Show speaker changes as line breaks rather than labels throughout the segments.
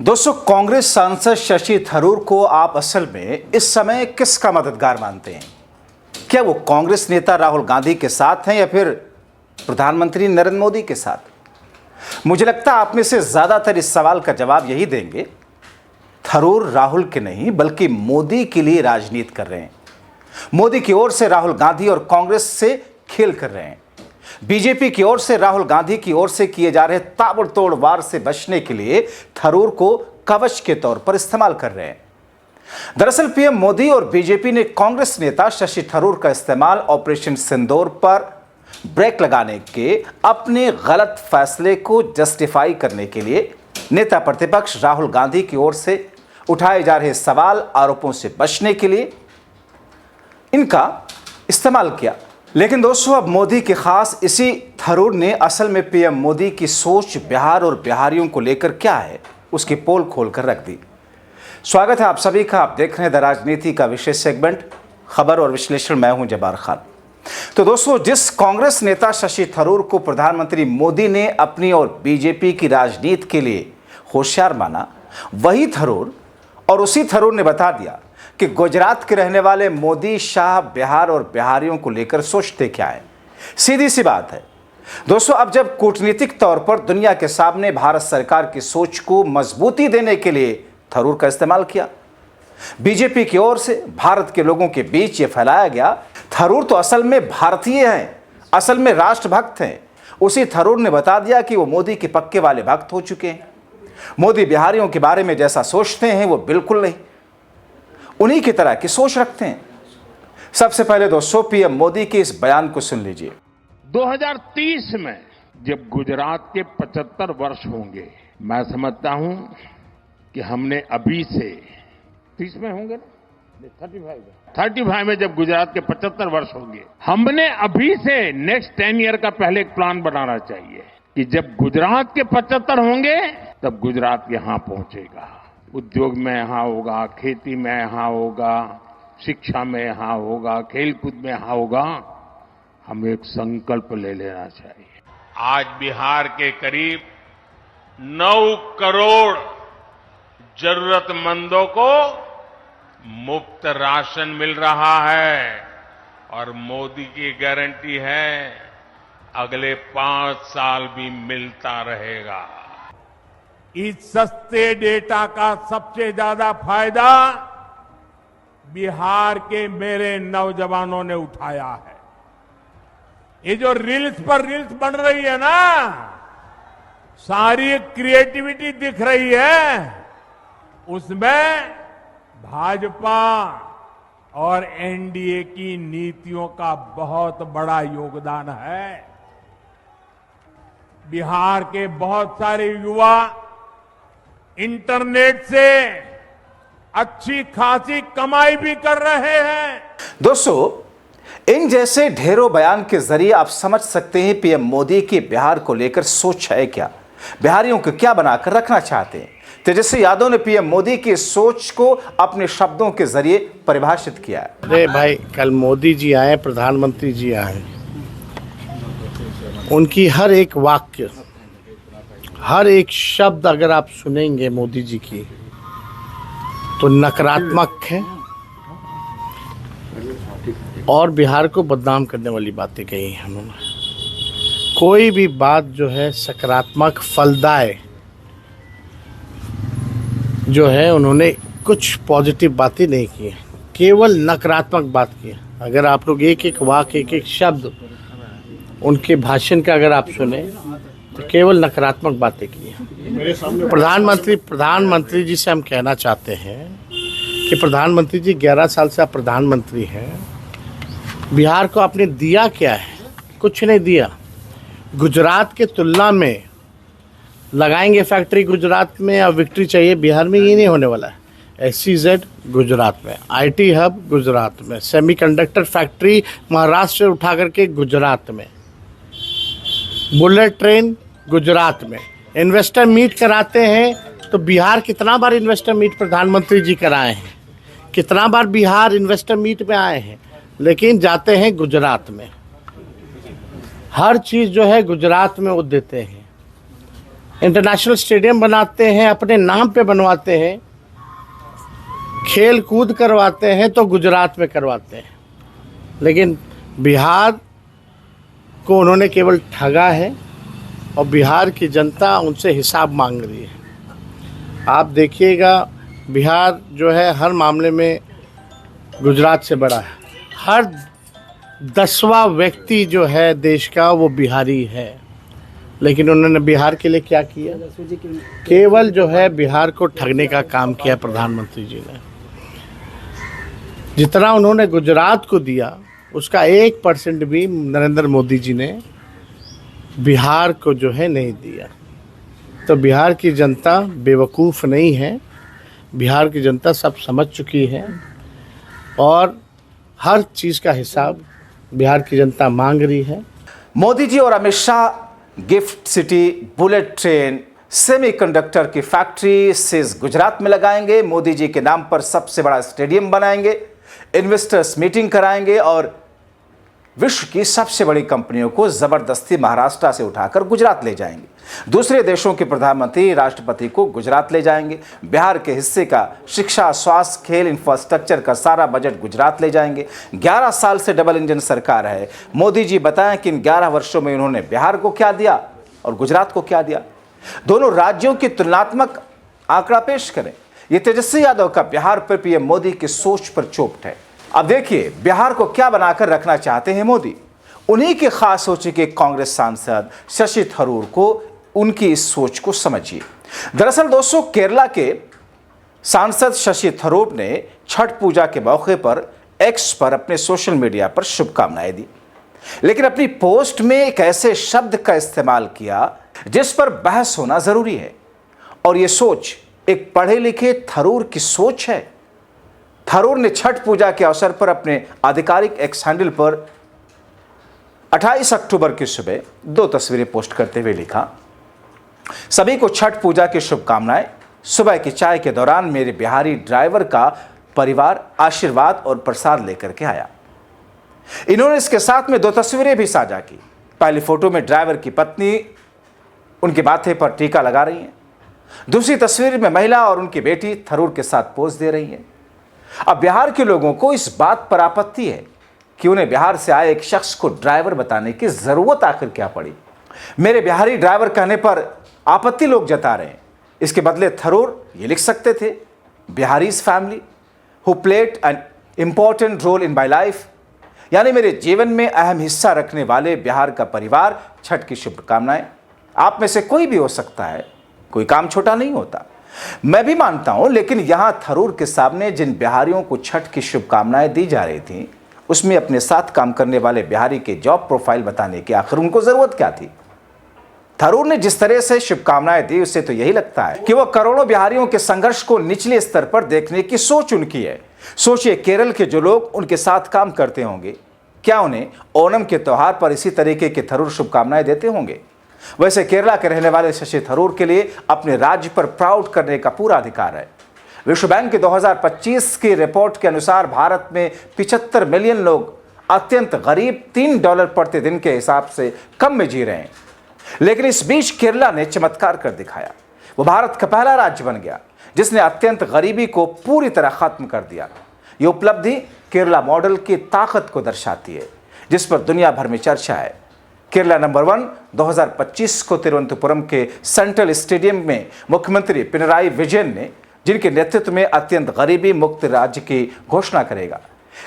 दोस्तों, कांग्रेस सांसद शशि थरूर को आप असल में इस समय किसका मददगार मानते हैं? क्या वो कांग्रेस नेता राहुल गांधी के साथ हैं या फिर प्रधानमंत्री नरेंद्र मोदी के साथ? मुझे लगता है आप में से ज्यादातर इस सवाल का जवाब यही देंगे, थरूर राहुल के नहीं बल्कि मोदी के लिए राजनीति कर रहे हैं। मोदी की ओर से राहुल गांधी और कांग्रेस से खेल कर रहे हैं। बीजेपी की ओर से राहुल गांधी की ओर से किए जा रहे ताबड़तोड़ वार से बचने के लिए थरूर को कवच के तौर पर इस्तेमाल कर रहे हैं। दरअसल पीएम मोदी और बीजेपी ने कांग्रेस नेता शशि थरूर का इस्तेमाल ऑपरेशन सिंदूर पर ब्रेक लगाने के अपने गलत फैसले को जस्टिफाई करने के लिए नेता प्रतिपक्ष राहुल गांधी की ओर से उठाए जा रहे सवाल आरोपों से बचने के लिए इनका इस्तेमाल किया। लेकिन दोस्तों, अब मोदी के खास इसी थरूर ने असल में पीएम मोदी की सोच बिहार और बिहारियों को लेकर क्या है उसकी पोल खोलकर रख दी। स्वागत है आप सभी का। आप देख रहे हैं द राजनीति का विशेष सेगमेंट खबर और विश्लेषण। मैं हूं जब्बार खान। तो दोस्तों, जिस कांग्रेस नेता शशि थरूर को प्रधानमंत्री मोदी ने अपनी और बीजेपी की राजनीति के लिए होशियार माना, वही थरूर और उसी थरूर ने बता दिया कि गुजरात के रहने वाले मोदी शाह बिहार और बिहारियों को लेकर सोचते क्या है। सीधी सी बात है दोस्तों, अब जब कूटनीतिक तौर पर दुनिया के सामने भारत सरकार की सोच को मजबूती देने के लिए थरूर का इस्तेमाल किया, बीजेपी की ओर से भारत के लोगों के बीच ये फैलाया गया थरूर तो असल में भारतीय हैं, असल में राष्ट्रभक्त हैं। उसी थरूर ने बता दिया कि वो मोदी के पक्के वाले भक्त हो चुके हैं। मोदी बिहारियों के बारे में जैसा सोचते हैं वो बिल्कुल नहीं उन्हीं की तरह की सोच रखते हैं। सबसे पहले दोस्तों, पीएम मोदी के इस बयान को सुन लीजिए।
2030 में जब गुजरात के 75 वर्ष होंगे, मैं समझता हूं कि हमने अभी से 30 में होंगे ना, 35 में जब गुजरात के 75 वर्ष होंगे, हमने अभी से नेक्स्ट 10 ईयर का पहले एक प्लान बनाना चाहिए कि जब गुजरात के 75 होंगे तब गुजरात यहां पहुंचेगा। उद्योग में यहां होगा, खेती में यहां होगा, शिक्षा में यहां होगा, खेलकूद में यहां होगा। हमें एक संकल्प ले लेना चाहिए। आज बिहार के करीब 9 करोड़ जरूरतमंदों को मुफ्त राशन मिल रहा है और मोदी की गारंटी है अगले 5 साल भी मिलता रहेगा।
इस सस्ते डेटा का सबसे ज्यादा फायदा बिहार के मेरे नौजवानों ने उठाया है। ये जो रील्स पर रील्स बन रही है ना, सारी क्रिएटिविटी दिख रही है, उसमें भाजपा और एनडीए की नीतियों का बहुत बड़ा योगदान है। बिहार के बहुत सारे युवा इंटरनेट से अच्छी खासी कमाई भी कर रहे हैं।
दोस्तों, इन जैसे ढेरों बयान के जरिए आप समझ सकते हैं पीएम मोदी की बिहार को लेकर सोच है क्या, बिहारियों को क्या बनाकर रखना चाहते हैं। तेजस्वी यादव ने पीएम मोदी की सोच को अपने शब्दों के जरिए परिभाषित किया है।
अरे भाई, कल मोदी जी आए, प्रधानमंत्री जी आए, उनकी हर एक वाक्य, हर एक शब्द अगर आप सुनेंगे मोदी जी की तो नकारात्मक है और बिहार को बदनाम करने वाली बातें कही हैं उन्होंने। कोई भी बात जो है सकारात्मक फलदाय जो है, उन्होंने कुछ पॉजिटिव बातें नहीं की, केवल नकारात्मक बात की। अगर आप लोग एक एक वाक्य, एक एक शब्द उनके भाषण का अगर आप सुने तो केवल नकारात्मक बातें की हैं। प्रधानमंत्री जी से हम कहना चाहते हैं कि प्रधानमंत्री जी 11 साल से आप प्रधानमंत्री हैं, बिहार को आपने दिया क्या है? कुछ नहीं दिया। गुजरात के तुलना में लगाएंगे फैक्ट्री गुजरात में, अब विक्ट्री चाहिए बिहार में, ये नहीं होने वाला है। SEZ गुजरात में, IT हब गुजरात में, सेमीकंडक्टर फैक्ट्री महाराष्ट्र से उठा करके गुजरात में, बुलेट ट्रेन गुजरात में। इन्वेस्टर मीट कराते हैं तो बिहार कितना बार इन्वेस्टर मीट प्रधानमंत्री जी कराए हैं, कितना बार बिहार इन्वेस्टर मीट में आए हैं, लेकिन जाते हैं गुजरात में। हर चीज़ जो है गुजरात में वो देते हैं। इंटरनेशनल स्टेडियम बनाते हैं, अपने नाम पे बनवाते हैं, खेल कूद करवाते हैं तो गुजरात में करवाते हैं, लेकिन बिहार को उन्होंने केवल ठगा है और बिहार की जनता उनसे हिसाब मांग रही है। आप देखिएगा, बिहार जो है हर मामले में गुजरात से बड़ा है। हर 10वां व्यक्ति जो है देश का वो बिहारी है, लेकिन उन्होंने बिहार के लिए क्या किया? केवल जो है बिहार को ठगने का काम किया प्रधानमंत्री जी ने। जितना उन्होंने गुजरात को दिया उसका 1% भी नरेंद्र मोदी जी ने बिहार को जो है नहीं दिया। तो बिहार की जनता बेवकूफ़ नहीं है, बिहार की जनता सब समझ चुकी है और हर चीज़ का हिसाब बिहार की जनता मांग रही है।
मोदी जी और Amit Shah gift city, bullet train, semiconductor की फैक्ट्री सेज गुजरात में लगाएंगे, मोदी जी के नाम पर सबसे बड़ा स्टेडियम बनाएंगे, इन्वेस्टर्स मीटिंग कराएंगे और विश्व की सबसे बड़ी कंपनियों को जबरदस्ती महाराष्ट्र से उठाकर गुजरात ले जाएंगे। दूसरे देशों के प्रधानमंत्री, राष्ट्रपति को गुजरात ले जाएंगे। बिहार के हिस्से का शिक्षा, स्वास्थ्य, खेल, इंफ्रास्ट्रक्चर का सारा बजट गुजरात ले जाएंगे। 11 साल से डबल इंजन सरकार है। मोदी जी बताएं कि इन 11 वर्षों में उन्होंने बिहार को क्या दिया और गुजरात को क्या दिया। दोनों राज्यों की तुलनात्मक आंकड़ा पेश करें। ये तेजस्वी यादव का बिहार पर पीएम मोदी की सोच पर चोट है। अब देखिए बिहार को क्या बनाकर रखना चाहते हैं मोदी। उन्हीं के खास सोच के कांग्रेस सांसद शशि थरूर को उनकी इस सोच को समझिए। दरअसल दोस्तों, केरला के सांसद शशि थरूर ने छठ पूजा के मौके पर एक्स पर अपने सोशल मीडिया पर शुभकामनाएं दी, लेकिन अपनी पोस्ट में एक ऐसे शब्द का इस्तेमाल किया जिस पर बहस होना जरूरी है। और यह सोच एक पढ़े लिखे थरूर की सोच है। थरूर ने छठ पूजा के अवसर पर अपने आधिकारिक एक्स हैंडल पर 28 अक्टूबर की सुबह 2 तस्वीरें पोस्ट करते हुए लिखा, सभी को छठ पूजा की शुभकामनाएं। सुबह की चाय के दौरान मेरे बिहारी ड्राइवर का परिवार आशीर्वाद और प्रसाद लेकर के आया। इन्होंने इसके साथ में 2 तस्वीरें भी साझा की। पहली फोटो में ड्राइवर की पत्नी उनके माथे पर टीका लगा रही हैं। दूसरी तस्वीर में महिला और उनकी बेटी थरूर के साथ पोज दे रही हैं। अब बिहार के लोगों को इस बात पर आपत्ति है कि उन्हें बिहार से आए एक शख्स को ड्राइवर बताने की जरूरत आखिर क्या पड़ी। मेरे बिहारी ड्राइवर कहने पर आपत्ति लोग जता रहे हैं। इसके बदले थरूर ये लिख सकते थे, Bihari's family who played an important role in my life, यानी मेरे जीवन में अहम हिस्सा रखने वाले बिहार का परिवार, छठ की शुभकामनाएं। आप में से कोई भी हो सकता है, कोई काम छोटा नहीं होता, मैं भी मानता हूं, लेकिन यहां थरूर के सामने जिन बिहारियों को छठ की शुभकामनाएं दी जा रही थी उसमें अपने साथ काम करने वाले बिहारी के जॉब प्रोफाइल बताने की आखिर उनको जरूरत क्या थी। थरूर ने जिस तरह से शुभकामनाएं दी उससे तो यही लगता है कि वह करोड़ों बिहारियों के संघर्ष को निचले स्तर पर देखने की सोच उनकी है। सोचिए केरल के जो लोग उनके साथ काम करते होंगे, क्या उन्हें ओणम के त्योहार पर इसी तरीके के थरूर शुभकामनाएं देते होंगे। वैसे केरला के रहने वाले शशि थरूर के लिए अपने राज्य पर प्राउड करने का पूरा अधिकार है। विश्व बैंक की 2025 की रिपोर्ट के अनुसार भारत में 75 मिलियन लोग अत्यंत गरीब $3 प्रतिदिन के हिसाब से कम में जी रहे हैं। लेकिन इस बीच केरला ने चमत्कार कर दिखाया। वो भारत का पहला राज्य बन गया जिसने अत्यंत गरीबी को पूरी तरह खत्म कर दिया। ये उपलब्धि केरला मॉडल की ताकत को दर्शाती है जिस पर दुनिया भर में चर्चा है। केरला नंबर 1 2025 को तिरुवनंतपुरम के सेंट्रल स्टेडियम में मुख्यमंत्री पिनराई विजयन ने, जिनके नेतृत्व में अत्यंत गरीबी मुक्त राज्य की घोषणा करेगा।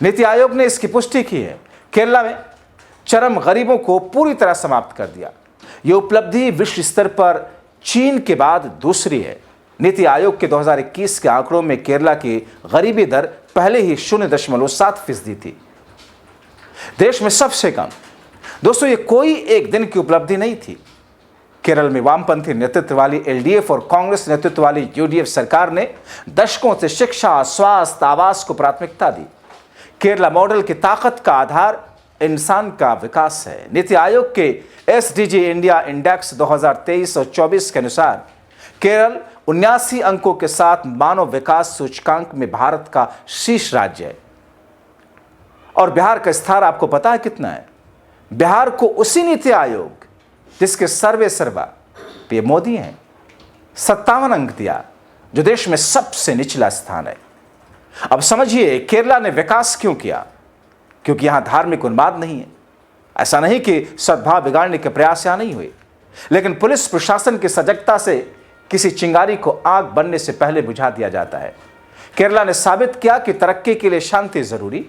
नीति आयोग ने इसकी पुष्टि की है। केरला में चरम गरीबों को पूरी तरह समाप्त कर दिया। ये उपलब्धि विश्व स्तर पर चीन के बाद दूसरी है। नीति आयोग के 2021 के आंकड़ों में केरला की गरीबी दर पहले ही 0.7% थी, देश में सबसे कम। दोस्तों, ये कोई एक दिन की उपलब्धि नहीं थी। केरल में वामपंथी नेतृत्व वाली एलडीएफ और कांग्रेस नेतृत्व वाली यूडीएफ सरकार ने दशकों से शिक्षा, स्वास्थ्य, आवास को प्राथमिकता दी। केरला मॉडल की ताकत का आधार इंसान का विकास है। नीति आयोग के एसडीजी इंडिया इंडेक्स 2023 और 24 के अनुसार केरल 79 अंकों के साथ मानव विकास सूचकांक में भारत का शीर्ष राज्य है। और बिहार का स्थान आपको पता है कितना है? बिहार को उसी नीति आयोग जिसके सर्वे सर्वा पीएम मोदी हैं 57 अंक दिया, जो देश में सबसे निचला स्थान है। अब समझिए केरला ने विकास क्यों किया? क्योंकि यहां धार्मिक उन्माद नहीं है। ऐसा नहीं कि सद्भाव बिगाड़ने के प्रयास यहां नहीं हुए, लेकिन पुलिस प्रशासन की सजगता से किसी चिंगारी को आग बनने से पहले बुझा दिया जाता है। केरला ने साबित किया कि तरक्की के लिए शांति जरूरी।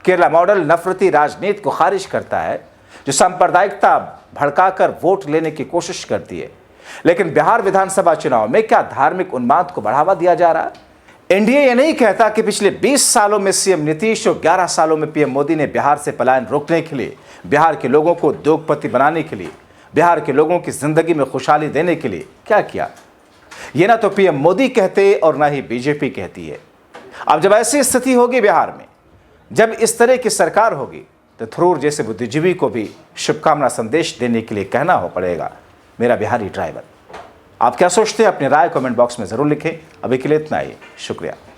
केरला मॉडल नफरती राजनीति को खारिज करता है, जो सांप्रदायिकता भड़काकर वोट लेने की कोशिश करती है। लेकिन बिहार विधानसभा चुनाव में क्या धार्मिक उन्माद को बढ़ावा दिया जा रहा है? एनडीए यह नहीं कहता कि पिछले 20 सालों में सीएम नीतीश और 11 सालों में पीएम मोदी ने बिहार से पलायन रोकने के लिए, बिहार के लोगों को उद्योगपति बनाने के लिए, बिहार के लोगों की जिंदगी में खुशहाली देने के लिए क्या किया। यह ना तो पीएम मोदी कहते और ना ही बीजेपी कहती है। अब जब ऐसी स्थिति होगी बिहार में, जब इस तरह की सरकार होगी, तो थरूर जैसे बुद्धिजीवी को भी शुभकामना संदेश देने के लिए कहना हो पड़ेगा, मेरा बिहारी ड्राइवर। आप क्या सोचते हैं? अपनी राय कमेंट बॉक्स में जरूर लिखें। अभी के लिए इतना ही, शुक्रिया।